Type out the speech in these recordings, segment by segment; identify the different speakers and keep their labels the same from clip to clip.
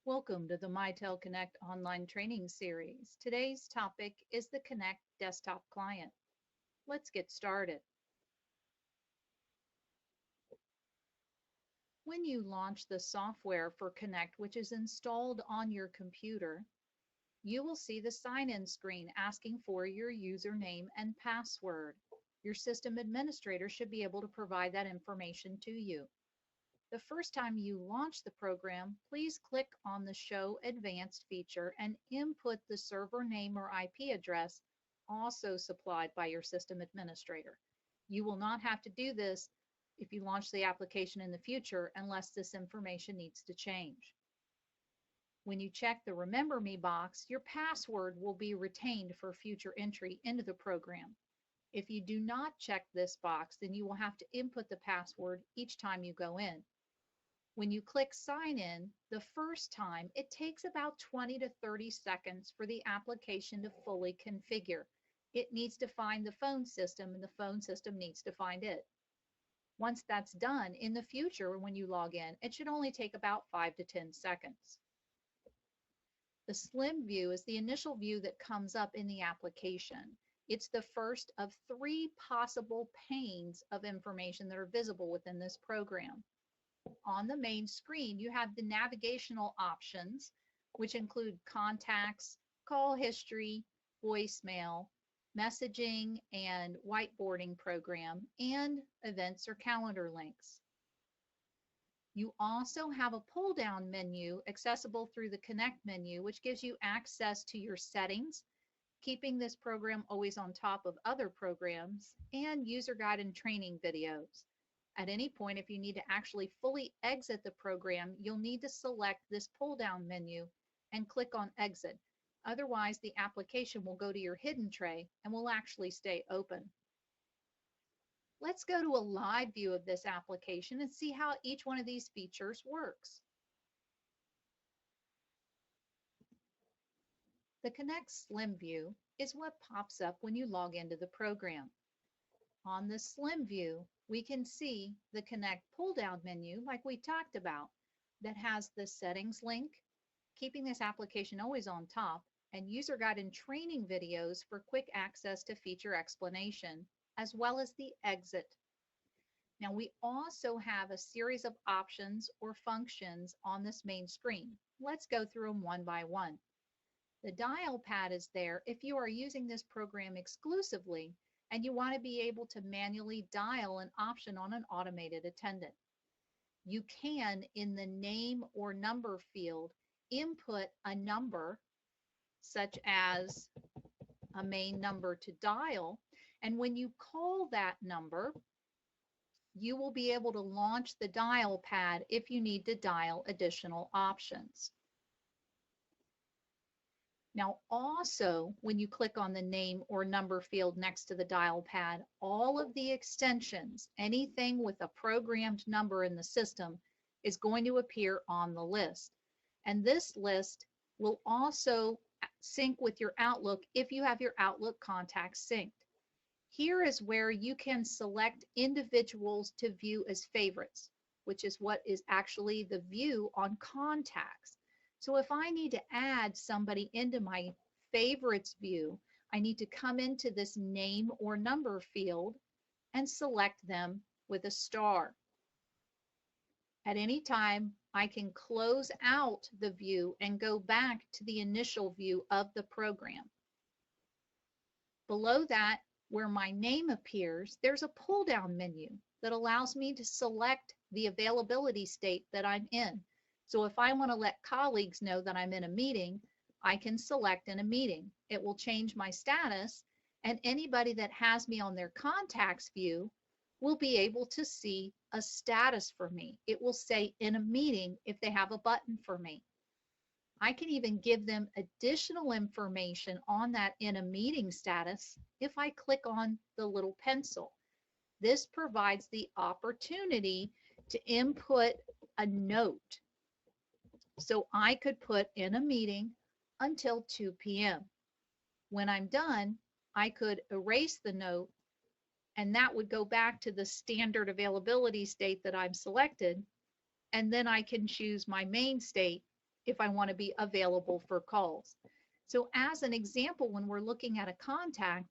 Speaker 1: Welcome to the Mitel Connect online training series. Today's topic is the Connect desktop client. Let's get started. When you launch the software for Connect, which is installed on your computer, you will see the sign-in screen asking for your username and password. Your system administrator should be able to provide that information to you. The first time you launch the program, please click on the Show Advanced feature and input the server name or IP address also supplied by your system administrator. You will not have to do this if you launch the application in the future unless this information needs to change. When you check the Remember Me box, your password will be retained for future entry into the program. If you do not check this box, then you will have to input the password each time you go in. When you click sign in the first time, it takes about 20 to 30 seconds for the application to fully configure. It needs to find the phone system and the phone system needs to find it. Once that's done, in the future when you log in, it should only take about 5 to 10 seconds. The slim view is the initial view that comes up in the application. It's the first of 3 possible panes of information that are visible within this program. On the main screen, you have the navigational options, which include contacts, call history, voicemail, messaging and whiteboarding program, and events or calendar links. You also have a pull-down menu accessible through the Connect menu, which gives you access to your settings, keeping this program always on top of other programs, and user guide and training videos. At any point, if you need to actually fully exit the program, you'll need to select this pull-down menu and click on Exit. Otherwise, the application will go to your hidden tray and will actually stay open. Let's go to a live view of this application and see how each one of these features works. The Connect Slim view is what pops up when you log into the program. On the Slim view, we can see the Connect pull-down menu like we talked about that has the settings link, keeping this application always on top, and user guide and training videos for quick access to feature explanation, as well as the exit. Now we also have a series of options or functions on this main screen. Let's go through them one by one. The dial pad is there if you are using this program exclusively and you want to be able to manually dial an option on an automated attendant. You can, in the name or number field, input a number such as a main number to dial, and when you call that number, you will be able to launch the dial pad if you need to dial additional options. Now also, when you click on the name or number field next to the dial pad, all of the extensions, anything with a programmed number in the system, is going to appear on the list. And this list will also sync with your Outlook if you have your Outlook contacts synced. Here is where you can select individuals to view as favorites, which is what is actually the view on contacts. So if I need to add somebody into my favorites view, I need to come into this name or number field and select them with a star. At any time, I can close out the view and go back to the initial view of the program. Below that, where my name appears, there's a pull-down menu that allows me to select the availability state that I'm in. So if I want to let colleagues know that I'm in a meeting, I can select in a meeting. It will change my status, and anybody that has me on their contacts view will be able to see a status for me. It will say in a meeting if they have a button for me. I can even give them additional information on that in a meeting status if I click on the little pencil. This provides the opportunity to input a note. So I could put in a meeting until 2 p.m. When I'm done, I could erase the note, and that would go back to the standard availability state that I've selected, and then I can choose my main state if I want to be available for calls. So as an example, when we're looking at a contact,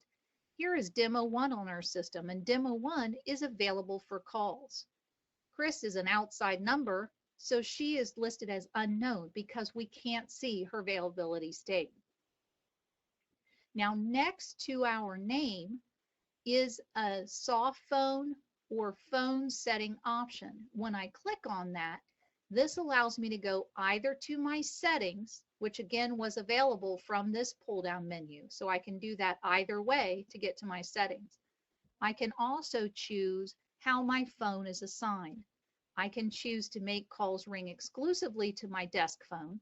Speaker 1: here is demo 1 on our system, and demo 1 is available for calls. Chris is an outside number, so she is listed as unknown because we can't see her availability state. Now, next to our name is a soft phone or phone setting option. When I click on that, this allows me to go either to my settings, which again was available from this pull down menu. So I can do that either way to get to my settings. I can also choose how my phone is assigned. I can choose to make calls ring exclusively to my desk phone.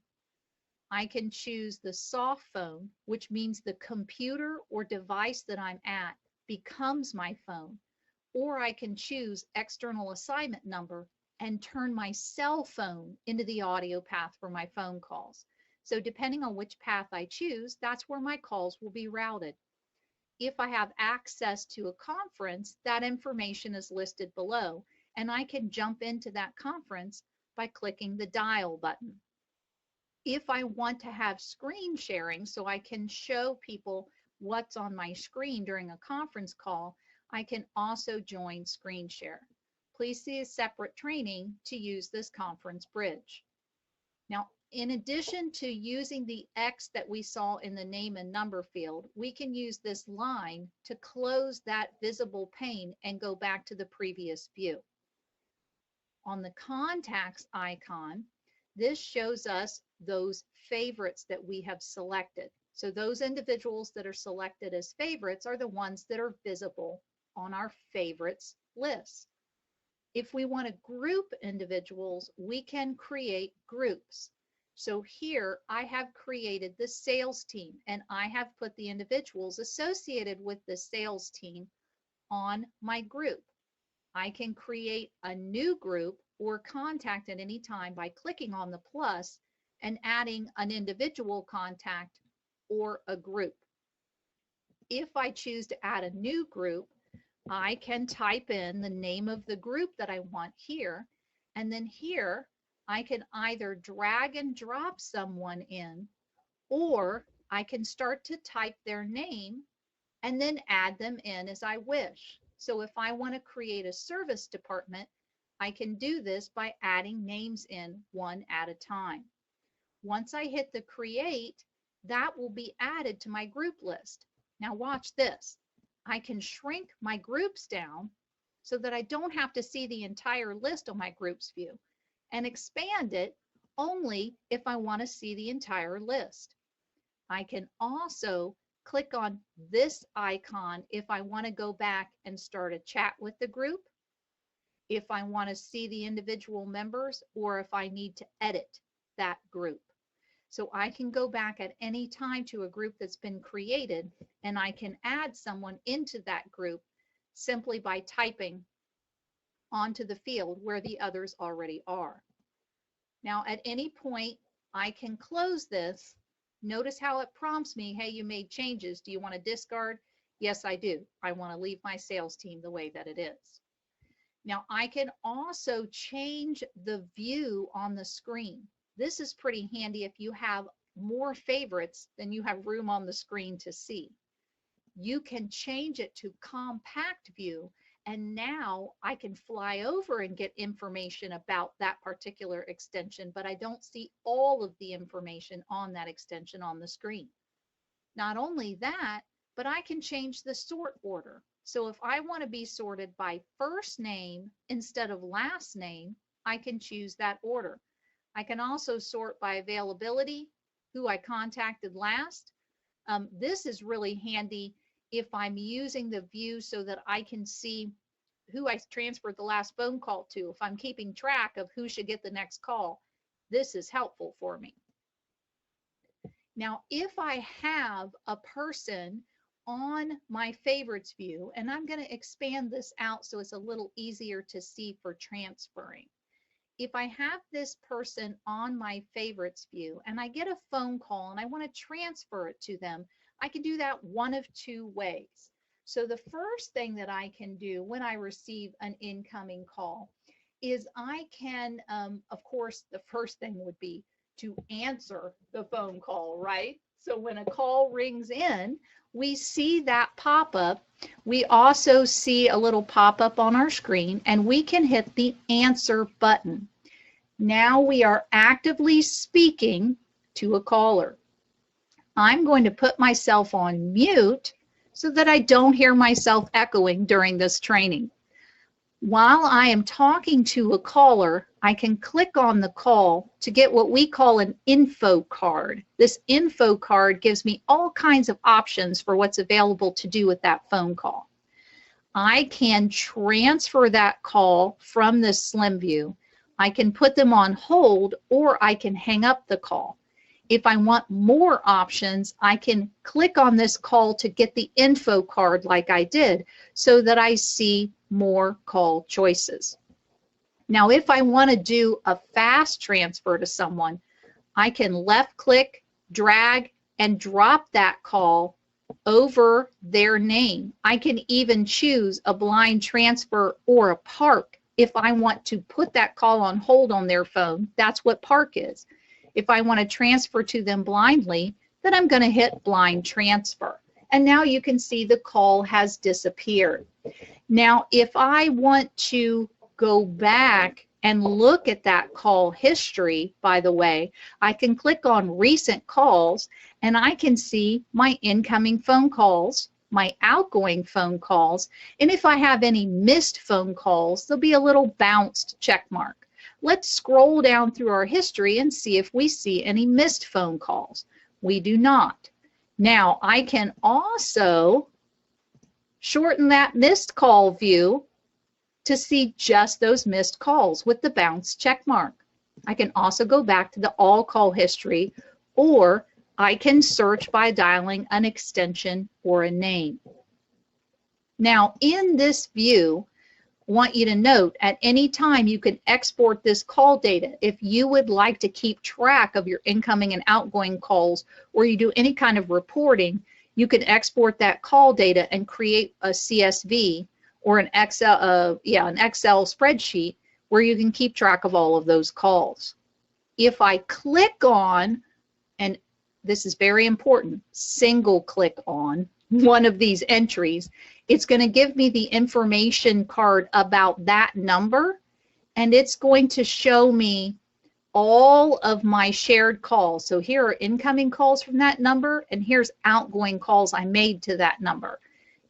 Speaker 1: I can choose the soft phone, which means the computer or device that I'm at becomes my phone, or I can choose external assignment number and turn my cell phone into the audio path for my phone calls. So depending on which path I choose, that's where my calls will be routed. If I have access to a conference, that information is listed below, and I can jump into that conference by clicking the dial button. If I want to have screen sharing so I can show people what's on my screen during a conference call, I can also join screen share. Please see a separate training to use this conference bridge. Now, in addition to using the X that we saw in the name and number field, we can use this line to close that visible pane and go back to the previous view. On the contacts icon, this shows us those favorites that we have selected. So those individuals that are selected as favorites are the ones that are visible on our favorites list. If we want to group individuals, we can create groups. So here I have created the sales team, and I have put the individuals associated with the sales team on my group. I can create a new group or contact at any time by clicking on the plus and adding an individual contact or a group. If I choose to add a new group, I can type in the name of the group that I want here, and then here I can either drag and drop someone in, or I can start to type their name and then add them in as I wish. So if I want to create a service department, I can do this by adding names in one at a time. Once I hit the create, that will be added to my group list. Now watch this. I can shrink my groups down so that I don't have to see the entire list on my groups view, and expand it only if I want to see the entire list. I can also click on this icon if I want to go back and start a chat with the group, if I want to see the individual members, or if I need to edit that group. So I can go back at any time to a group that's been created, and I can add someone into that group simply by typing onto the field where the others already are. Now, at any point, I can close this. Notice how it prompts me, hey, you made changes. Do you want to discard? Yes, I do. I want to leave my sales team the way that it is. Now, I can also change the view on the screen. This is pretty handy if you have more favorites than you have room on the screen to see. You can change it to compact view, and now I can fly over and get information about that particular extension, but I don't see all of the information on that extension on the screen. Not only that, but I can change the sort order. So if I want to be sorted by first name instead of last name, I can choose that order. I can also sort by availability, who I contacted last. This is really handy if I'm using the view so that I can see who I transferred the last phone call to. If I'm keeping track of who should get the next call, this is helpful for me. Now, if I have a person on my favorites view, and I'm going to expand this out so it's a little easier to see for transferring. If I have this person on my favorites view and I get a phone call and I want to transfer it to them, I can do that one of two ways. So the first thing that I can do when I receive an incoming call is I can, of course, the first thing would be to answer the phone call, right? So when a call rings in, we see that pop up. We also see a little pop up on our screen, and we can hit the answer button. Now we are actively speaking to a caller. I'm going to put myself on mute so that I don't hear myself echoing during this training. While I am talking to a caller, I can click on the call to get what we call an info card. This info card gives me all kinds of options for what's available to do with that phone call. I can transfer that call from this slim view. I can put them on hold, or I can hang up the call. If I want more options, I can click on this call to get the info card like I did, so that I see more call choices. Now, if I want to do a fast transfer to someone, I can left click, drag, and drop that call over their name. I can even choose a blind transfer or a park. If I want to put that call on hold on their phone, that's what park is. If I want to transfer to them blindly, then I'm going to hit blind transfer. And now you can see the call has disappeared. Now, if I want to go back and look at that call history, by the way, I can click on recent calls, and I can see my incoming phone calls, my outgoing phone calls, and if I have any missed phone calls, there'll be a little bounced check mark. Let's scroll down through our history and see if we see any missed phone calls. We do not. Now, I can also shorten that missed call view to see just those missed calls with the bounce check mark. I can also go back to the all call history, or I can search by dialing an extension or a name. Now, in this view, I want you to note at any time you can export this call data. If you would like to keep track of your incoming and outgoing calls, or you do any kind of reporting, you can export that call data and create a CSV or an Excel spreadsheet where you can keep track of all of those calls. If I click on, and this is very important, single click on one of these entries, it's going to give me the information card about that number, and it's going to show me all of my shared calls. So here are incoming calls from that number, and here's outgoing calls I made to that number.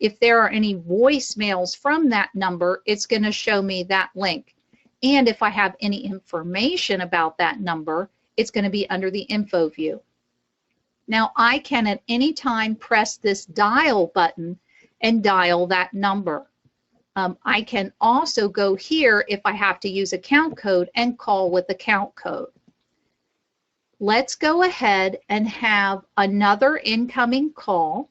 Speaker 1: If there are any voicemails from that number, it's going to show me that link. And if I have any information about that number, it's going to be under the info view. Now, I can at any time press this dial button and dial that number. I can also go here if I have to use account code and call with account code. Let's go ahead and have another incoming call,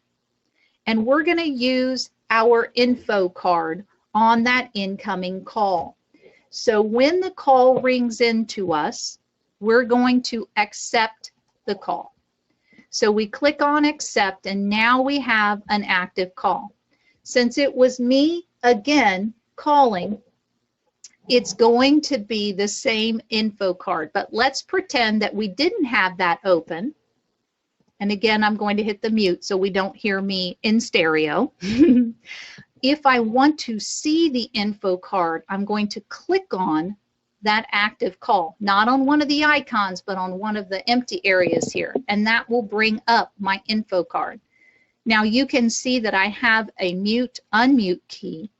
Speaker 1: and we're going to use our info card on that incoming call. So when the call rings into us, we're going to accept the call. So we click on accept, and now we have an active call. Since it was me, again, calling, it's going to be the same info card, but let's pretend that we didn't have that open. And again, I'm going to hit the mute so we don't hear me in stereo. If I want to see the info card, I'm going to click on that active call, not on one of the icons, but on one of the empty areas here, and that will bring up my info card. Now you can see that I have a mute, unmute key.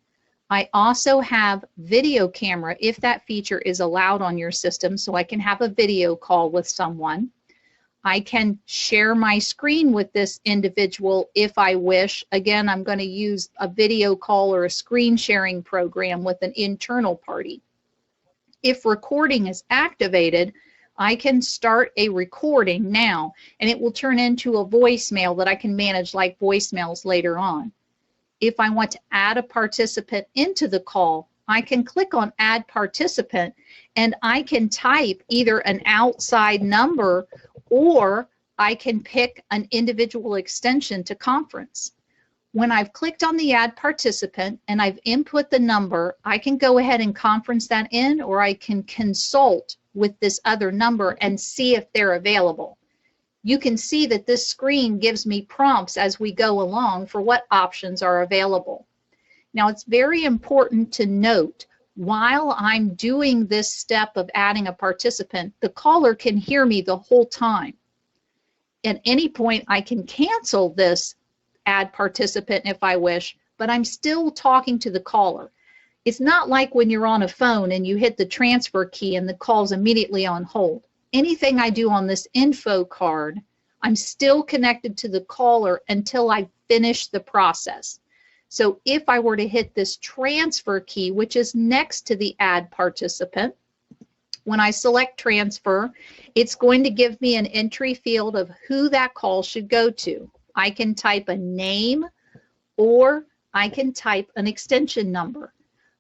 Speaker 1: I also have video camera if that feature is allowed on your system, so I can have a video call with someone. I can share my screen with this individual if I wish. Again, I'm going to use a video call or a screen sharing program with an internal party. If recording is activated, I can start a recording now, and it will turn into a voicemail that I can manage like voicemails later on. If I want to add a participant into the call, I can click on add participant, and I can type either an outside number, or I can pick an individual extension to conference. When I've clicked on the add participant and I've input the number, I can go ahead and conference that in, or I can consult with this other number and see if they're available. You can see that this screen gives me prompts as we go along for what options are available. Now, it's very important to note, while I'm doing this step of adding a participant, the caller can hear me the whole time. At any point, I can cancel this add participant if I wish, but I'm still talking to the caller. It's not like when you're on a phone and you hit the transfer key and the call's immediately on hold. Anything I do on this info card, I'm still connected to the caller until I finish the process. So if I were to hit this transfer key, which is next to the add participant, when I select transfer, it's going to give me an entry field of who that call should go to. I can type a name or I can type an extension number.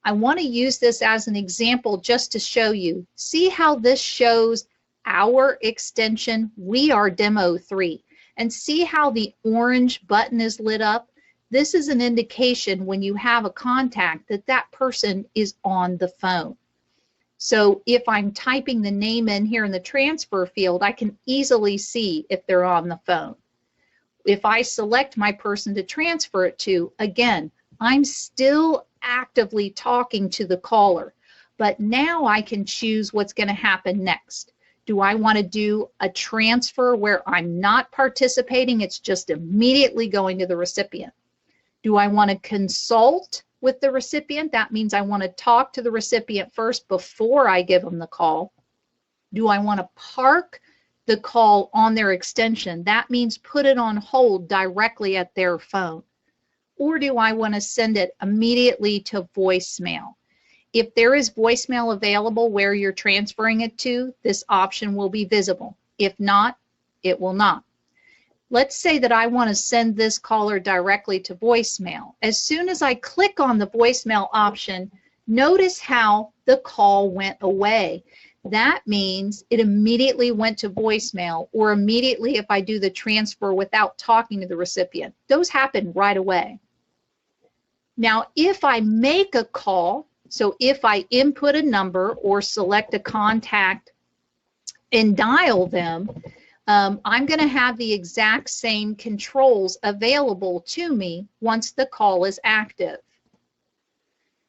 Speaker 1: I want to use this as an example just to show you. See how this shows our extension? We are demo 3. And see how the orange button is lit up? This is an indication when you have a contact that that person is on the phone. So if I'm typing the name in here in the transfer field, I can easily see if they're on the phone. If I select my person to transfer it to, again, I'm still actively talking to the caller, but now I can choose what's going to happen next. Do I want to do a transfer where I'm not participating? It's just immediately going to the recipient. Do I want to consult with the recipient? That means I want to talk to the recipient first before I give them the call. Do I want to park the call on their extension? That means put it on hold directly at their phone. Or do I want to send it immediately to voicemail? If there is voicemail available where you're transferring it to, this option will be visible. If not, it will not. Let's say that I want to send this caller directly to voicemail. As soon as I click on the voicemail option, notice how the call went away. That means it immediately went to voicemail, or immediately if I do the transfer without talking to the recipient. Those happen right away. Now, if I make a call, so if I input a number or select a contact and dial them, I'm going to have the exact same controls available to me once the call is active.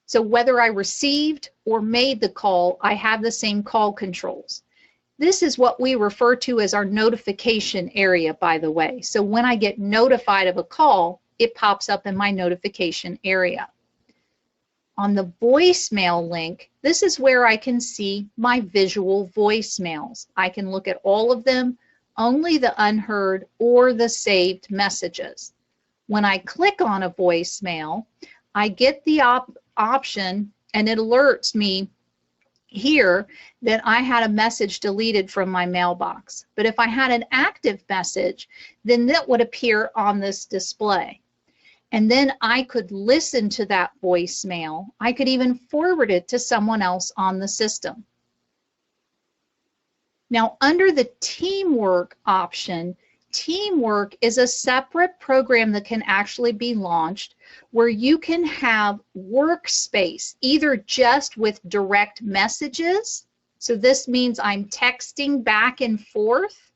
Speaker 1: So whether I received or made the call, I have the same call controls. This is what we refer to as our notification area, by the way. So when I get notified of a call, it pops up in my notification area. On the voicemail link, this is where I can see my visual voicemails. I can look at all of them, only the unheard or the saved messages. When I click on a voicemail, I get the option and it alerts me here that I had a message deleted from my mailbox. But if I had an active message, then that would appear on this display. And then I could listen to that voicemail. I could even forward it to someone else on the system. Now, under the Teamwork option, Teamwork is a separate program that can actually be launched where you can have workspace, either just with direct messages. So this means I'm texting back and forth,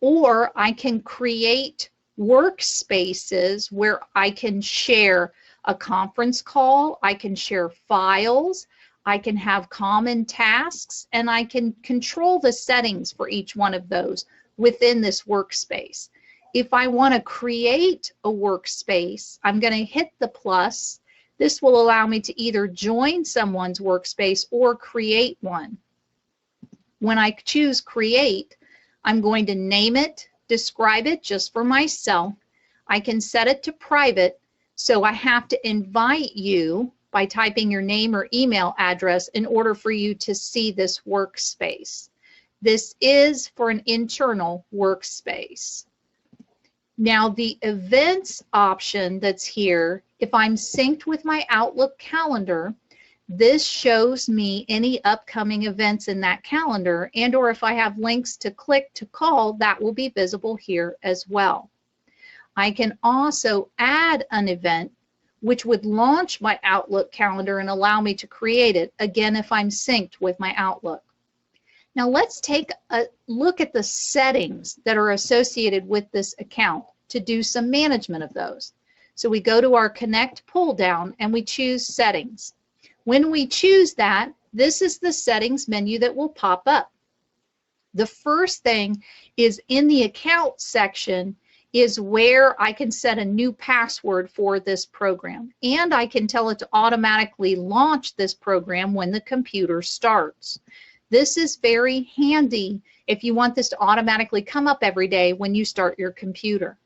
Speaker 1: or I can create workspaces where I can share a conference call, I can share files, I can have common tasks, and I can control the settings for each one of those within this workspace. If I want to create a workspace, I'm going to hit the plus. This will allow me to either join someone's workspace or create one. When I choose create, I'm going to name it, describe it just for myself. I can set it to private, so I have to invite you by typing your name or email address in order for you to see this workspace. This is for an internal workspace. Now, the events option that's here, if I'm synced with my Outlook calendar, this shows me any upcoming events in that calendar, and or if I have links to click to call, that will be visible here as well. I can also add an event which would launch my Outlook calendar and allow me to create it, again, if I'm synced with my Outlook. Now let's take a look at the settings that are associated with this account to do some management of those. So we go to our Connect pull down and we choose Settings. When we choose that, this is the settings menu that will pop up. The first thing is in the account section is where I can set a new password for this program, and I can tell it to automatically launch this program when the computer starts. This is very handy if you want this to automatically come up every day when you start your computer.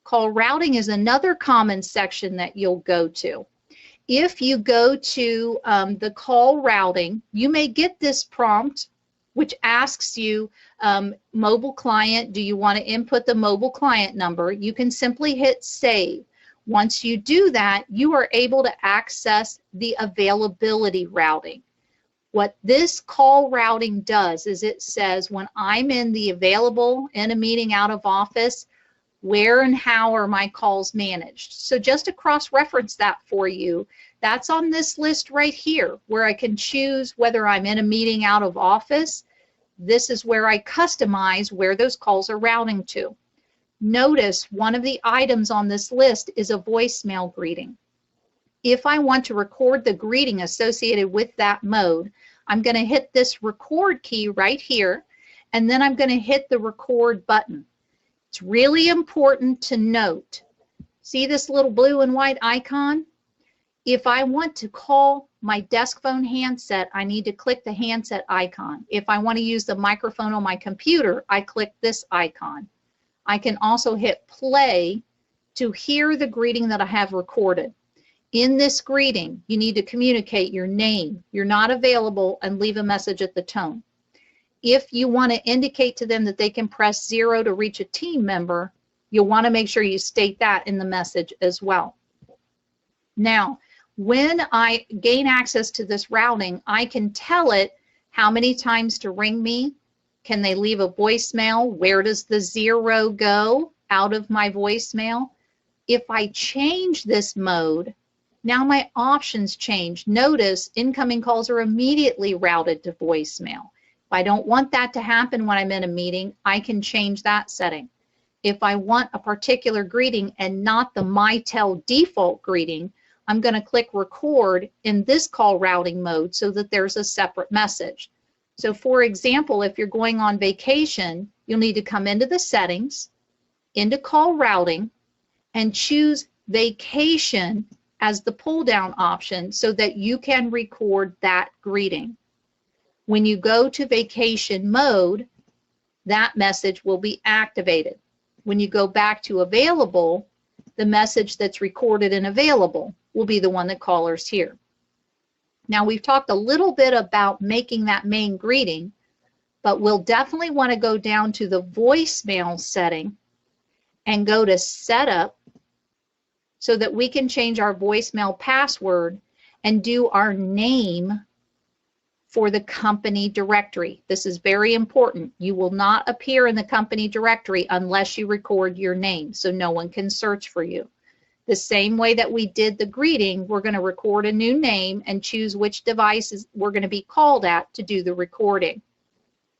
Speaker 1: Call routing is another common section that you'll go to. If you go to the call routing, you may get this prompt which asks you, mobile client, do you want to input the mobile client number? You can simply hit save. Once you do that, you are able to access the availability routing. What this call routing does is it says when I'm in the available, in a meeting, out of office, where and how are my calls managed? So just to cross-reference that for you, that's on this list right here where I can choose whether I'm in a meeting, out of office. This is where I customize where those calls are routing to. Notice one of the items on this list is a voicemail greeting. If I want to record the greeting associated with that mode, I'm going to hit this record key right here, and then I'm going to hit the record button. It's really important to note, see this little blue and white icon? If I want to call my desk phone handset, I need to click the handset icon. If I want to use the microphone on my computer, I click this icon. I can also hit play to hear the greeting that I have recorded. In this greeting, you need to communicate your name, you're not available, and leave a message at the tone. If you want to indicate to them that they can press 0 to reach a team member, you'll want to make sure you state that in the message as well. Now, when I gain access to this routing, I can tell it how many times to ring me. Can they leave a voicemail? Where does the 0 go out of my voicemail? If I change this mode, now my options change. Notice incoming calls are immediately routed to voicemail. If I don't want that to happen when I'm in a meeting, I can change that setting. If I want a particular greeting and not the Mitel default greeting, I'm going to click record in this call routing mode so that there's a separate message. So for example, if you're going on vacation, you'll need to come into the settings, into call routing, and choose vacation as the pull down option so that you can record that greeting. When you go to vacation mode, that message will be activated. When you go back to available, the message that's recorded in available will be the one that callers hear. Now we've talked a little bit about making that main greeting, but we'll definitely want to go down to the voicemail setting and go to setup so that we can change our voicemail password and do our name for the company directory. This is very important. You will not appear in the company directory unless you record your name, so no one can search for you. The same way that we did the greeting, we're going to record a new name and choose which devices we're going to be called at to do the recording.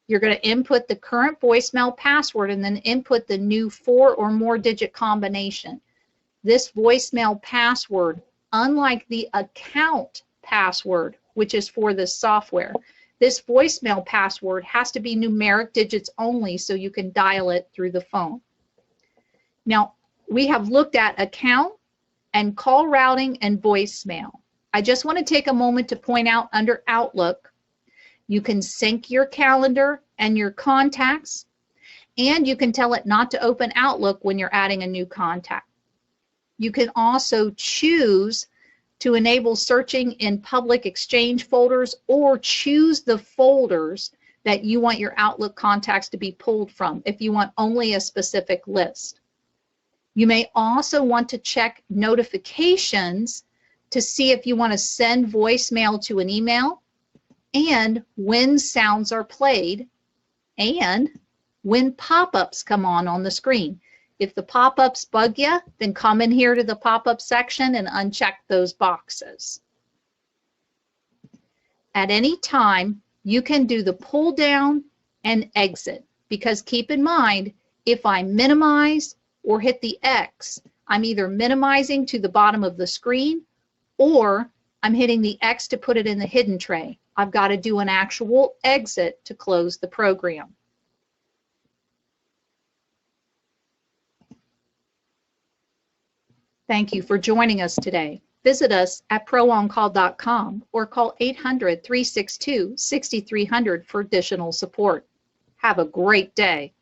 Speaker 1: You're going to input the current voicemail password and then input the new 4 or more digit combination. This voicemail password, unlike the account password, which is for the software, this voicemail password has to be numeric digits only so you can dial it through the phone. Now, we have looked at account and call routing and voicemail. I just want to take a moment to point out under Outlook, you can sync your calendar and your contacts, and you can tell it not to open Outlook when you're adding a new contact. You can also choose to enable searching in public Exchange folders or choose the folders that you want your Outlook contacts to be pulled from if you want only a specific list. You may also want to check notifications to see if you want to send voicemail to an email and when sounds are played and when pop-ups come on the screen. If the pop-ups bug you, then come in here to the pop-up section and uncheck those boxes. At any time, You can do the pull down and exit, because keep in mind, if I minimize or hit the X, I'm either minimizing to the bottom of the screen or I'm hitting the X to put it in the hidden tray. I've got to do an actual exit to close the program. Thank you for joining us today. Visit us at prooncall.com or call 800-362-6300 for additional support. Have a great day.